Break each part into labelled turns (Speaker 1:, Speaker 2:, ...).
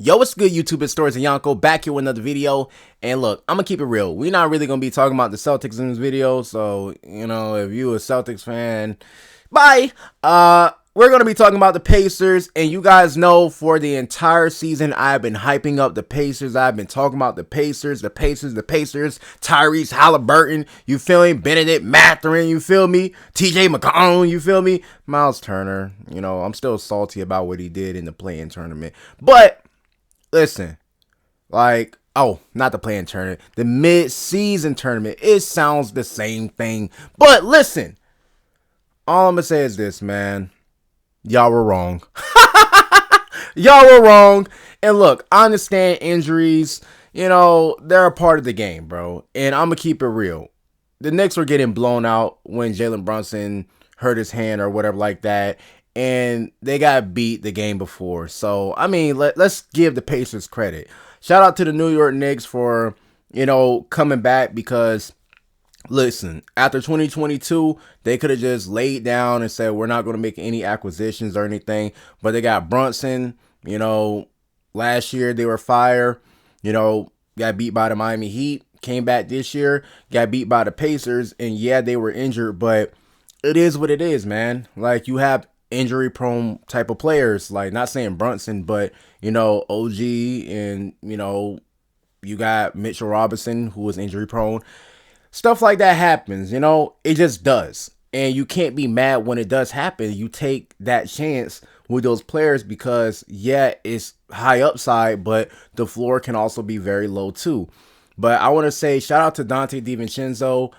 Speaker 1: Yo, what's good, YouTube? It's Stories and Yanko back here with another video. And look, I'm gonna keep it real. We're not really gonna be talking about the Celtics in this video. So, if you a Celtics fan, bye. We're gonna be talking about the Pacers, and you guys know for the entire season I've been hyping up the Pacers. I've been talking about the Pacers. Tyrese Halliburton, you feel me? Benedict Mathurin, you feel me? TJ McConnell, you feel me? Miles Turner, I'm still salty about what he did in the play-in tournament, but listen, not the play-in tournament, the mid-season tournament. It sounds the same thing. But listen, all I'm going to say is this, man. Y'all were wrong. Y'all were wrong. And look, I understand injuries. They're a part of the game, bro. And I'm going to keep it real. The Knicks were getting blown out when Jalen Brunson hurt his hand or whatever like that. And they got beat the game before. So, let's give the Pacers credit. Shout out to the New York Knicks for, coming back because, listen, after 2022, they could have just laid down and said, we're not going to make any acquisitions or anything. But they got Brunson. Last year they were fire. Got beat by the Miami Heat. Came back this year, got beat by the Pacers. And yeah, they were injured, but it is what it is, man. Like, you have injury prone type of players, like, not saying Brunson, but OG, and you got Mitchell Robinson, who was injury prone. Stuff like that happens, it just does. And you can't be mad when it does happen. You take that chance with those players because, yeah, it's high upside, but the floor can also be very low too. But I want to say shout out to Dante DiVincenzo.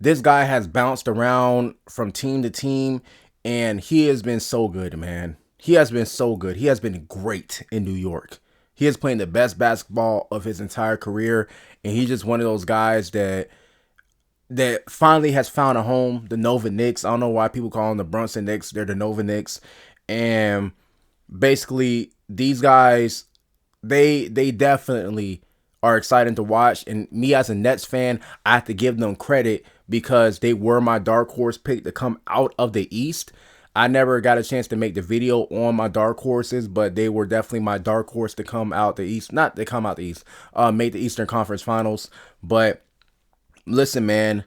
Speaker 1: This guy has bounced around from team to team, and he has been so good, man. He has been so good. He has been great in New York. He is playing the best basketball of his entire career, and he's just one of those guys that finally has found a home. The Nova Knicks. I don't know why people call them the Brunson Knicks. They're the Nova Knicks. And basically, these guys, they definitely are exciting to watch. And me as a Nets fan, I have to give them credit because they were my dark horse pick to come out of the East. I never got a chance to make the video on my dark horses, but they were definitely my dark horse to come out the East. Not to come out the East, make the Eastern Conference Finals. But listen, man,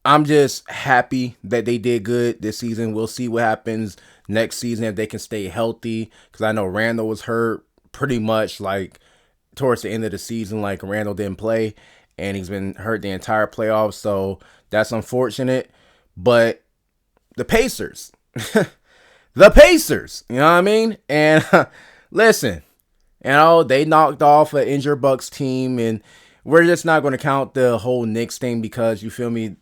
Speaker 1: I'm just happy that they did good this season. We'll see what happens next season if they can stay healthy, because I know Randall was hurt pretty much like towards the end of the season. Like, Randall didn't play, and he's been hurt the entire playoffs, so that's unfortunate. But the Pacers, the Pacers, you know what I mean? And listen, they knocked off an injured Bucks team, and we're just not going to count the whole Knicks thing because, you feel me,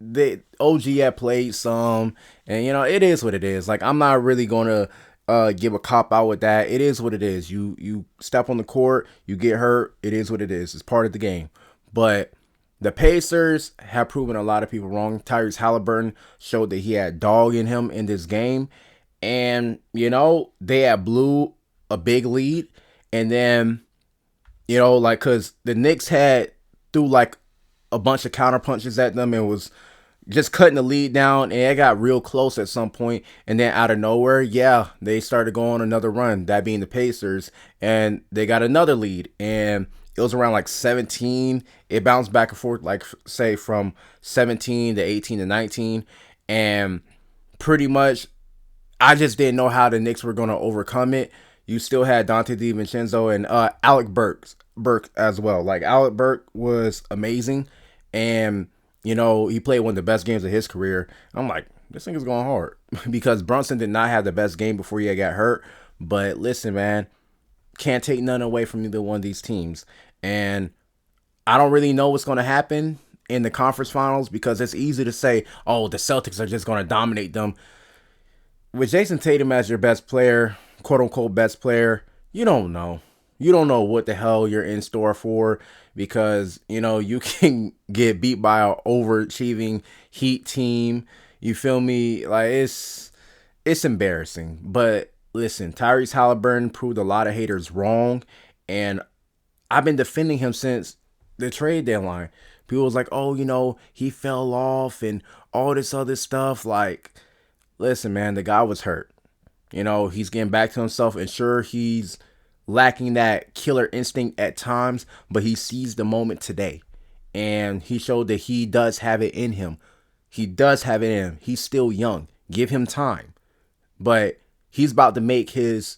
Speaker 1: the OG had played some, and it is what it is. Like, I'm not really going to give a cop out with that. It is what it is. You step on the court, you get hurt. It is what it is. It's part of the game. But the Pacers have proven a lot of people wrong. Tyrese Halliburton showed that he had dog in him in this game. And, they had blew a big lead. And then, because the Knicks had threw like a bunch of counter punches at them and was just cutting the lead down. And it got real close at some point. And then out of nowhere, yeah, they started going on another run, that being the Pacers. And they got another lead. And it was around like 17. It bounced back and forth, like, say, from 17 to 18 to 19. And pretty much, I just didn't know how the Knicks were going to overcome it. You still had Dante DiVincenzo and Alec Burks as well. Like, Alec Burks was amazing. And, he played one of the best games of his career. I'm like, this thing is going hard. Because Brunson did not have the best game before he got hurt. But listen, man, can't take none away from either one of these teams. And I don't really know what's going to happen in the conference finals, because it's easy to say, oh, the Celtics are just going to dominate them. With Jason Tatum as your best player, quote unquote best player, you don't know. You don't know what the hell you're in store for, because, you can get beat by an overachieving Heat team. You feel me? Like, it's embarrassing. But listen, Tyrese Halliburton proved a lot of haters wrong, and I've been defending him since the trade deadline. People was like, oh, he fell off and all this other stuff. Like, listen, man, the guy was hurt. He's getting back to himself, and sure, he's lacking that killer instinct at times, but he seized the moment today. And he showed that he does have it in him. He does have it in him. He's still young. Give him time. But he's about to make his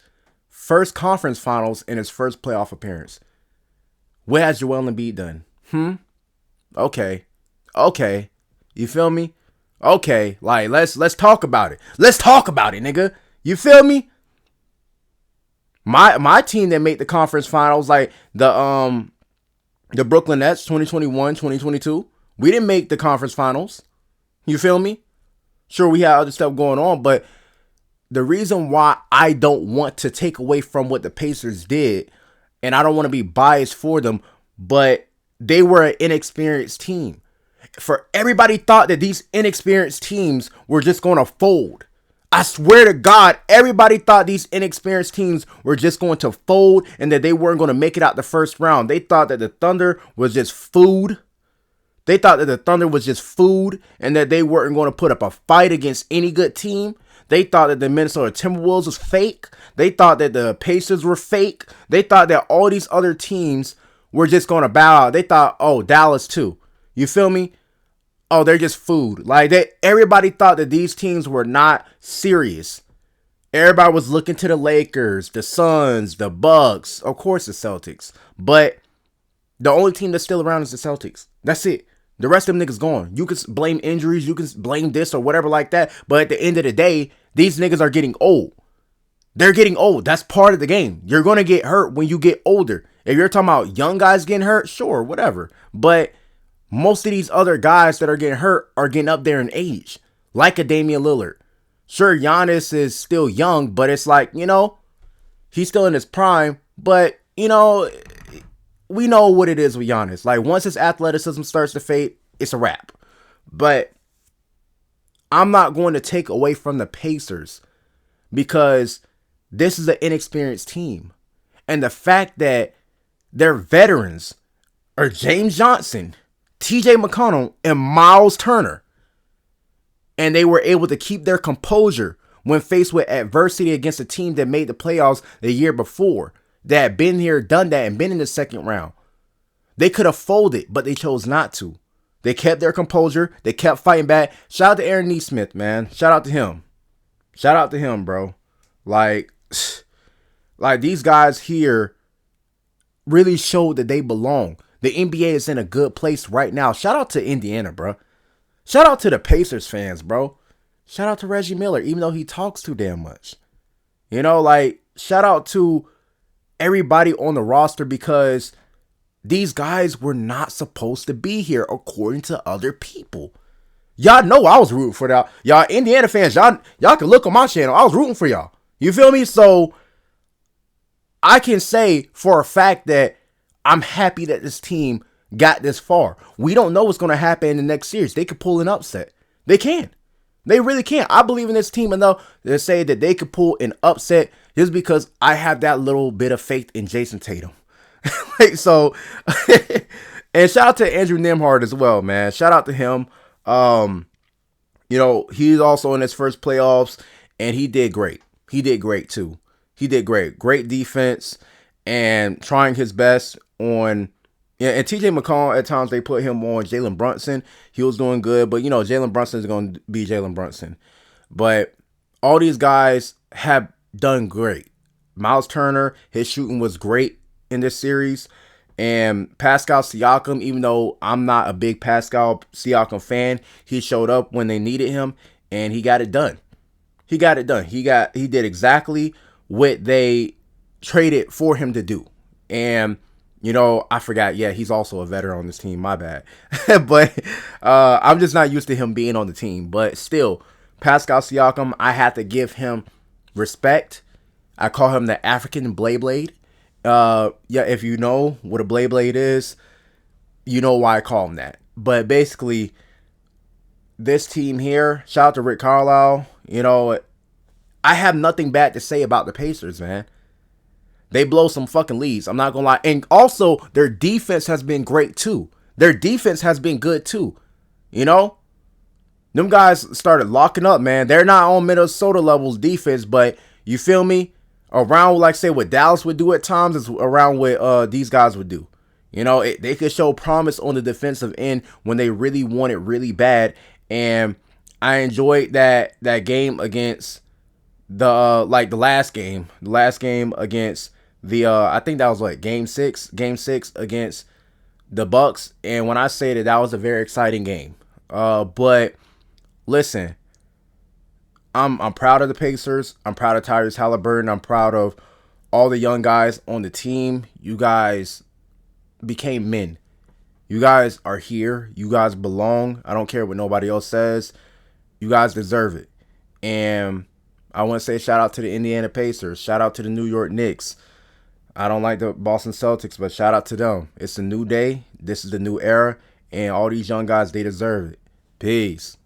Speaker 1: first conference finals and his first playoff appearance. What has Joel Embiid done? Okay. Okay. You feel me? Okay. Like, let's talk about it. Let's talk about it, nigga. You feel me? My team that made the conference finals, like the Brooklyn Nets 2021, 2022, we didn't make the conference finals. You feel me? Sure, we had other stuff going on, but the reason why I don't want to take away from what the Pacers did, and I don't want to be biased for them, but they were an inexperienced team. For everybody thought that these inexperienced teams were just going to fold. I swear to God, everybody thought these inexperienced teams were just going to fold and that they weren't going to make it out the first round. They thought that the Thunder was just food. They thought that the Thunder was just food and that they weren't going to put up a fight against any good team. They thought that the Minnesota Timberwolves was fake. They thought that the Pacers were fake. They thought that all these other teams were just going to bow out. They thought, oh, Dallas too. You feel me? Oh, they're just food. Like, everybody thought that these teams were not serious. Everybody was looking to the Lakers, the Suns, the Bucks, of course the Celtics. But the only team that's still around is the Celtics. That's it. The rest of them niggas gone. You can blame injuries, you can blame this or whatever like that. But at the end of the day, these niggas are getting old. They're getting old. That's part of the game. You're going to get hurt when you get older. If you're talking about young guys getting hurt, sure, whatever. But most of these other guys that are getting hurt are getting up there in age, like a Damian Lillard. Sure, Giannis is still young, but it's like, you know, he's still in his prime. But, you know, we know what it is with Giannis. Like, once his athleticism starts to fade, it's a wrap. But I'm not going to take away from the Pacers because this is an inexperienced team. And the fact that their veterans are James Johnson, TJ McConnell, and Miles Turner, and they were able to keep their composure when faced with adversity against a team that made the playoffs the year before, that had been here, done that, and been in the second round. They could have folded, but they chose not to. They kept their composure. They kept fighting back. Shout out to Aaron Nesmith, man. Shout out to him. Shout out to him, bro. Like these guys here really showed that they belong. The NBA is in a good place right now. Shout out to Indiana, bro. Shout out to the Pacers fans, bro. Shout out to Reggie Miller, even though he talks too damn much. You know, like, shout out to everybody on the roster because these guys were not supposed to be here according to other people. Y'all know I was rooting for y'all. Y'all Indiana fans, y'all can look on my channel. I was rooting for y'all. You feel me? So I can say for a fact that I'm happy that this team got this far. We don't know what's going to happen in the next series. They could pull an upset. They can. They really can. I believe in this team enough to say that they could pull an upset just because I have that little bit of faith in Jason Tatum. Like, so, and shout out to Andrew Nembhard as well, man. Shout out to him. You know, he's also in his first playoffs, and he did great. He did great too. He did great. Great defense and trying his best on. Yeah, and TJ McConnell, at times they put him on Jalen Brunson. He was doing good, but you know, Jalen Brunson is going to be Jalen Brunson. But all these guys have done great. Miles Turner, his shooting was great in this series. And Pascal Siakam, even though I'm not a big Pascal Siakam fan, he showed up when they needed him and he got it done. He got it done. He did exactly what they traded for him to do. And you know, I forgot. Yeah, he's also a veteran on this team. My bad. But I'm just not used to him being on the team. But still, Pascal Siakam, I have to give him respect. I call him the African Blade. Yeah, if you know what a Blade is, you know why I call him that. But basically, this team here, shout out to Rick Carlisle. You know, I have nothing bad to say about the Pacers, man. They blow some fucking leads. I'm not going to lie. And also, their defense has been great, too. Their defense has been good, too. You know? Them guys started locking up, man. They're not on Minnesota levels defense, but you feel me? Around, like, say, what Dallas would do at times is around what these guys would do. You know, they could show promise on the defensive end when they really want it really bad. And I enjoyed that game against the last game against the I think that was what, game six against the Bucks. And when I say that was a very exciting game. But listen, I'm proud of the Pacers. I'm proud of Tyrese Halliburton. I'm proud of all the young guys on the team. You guys became men. You guys are here. You guys belong. I don't care what nobody else says. You guys deserve it. And I want to say shout out to the Indiana Pacers. Shout out to the New York Knicks. I don't like the Boston Celtics, but shout out to them. It's a new day. This is the new era. And all these young guys, they deserve it. Peace.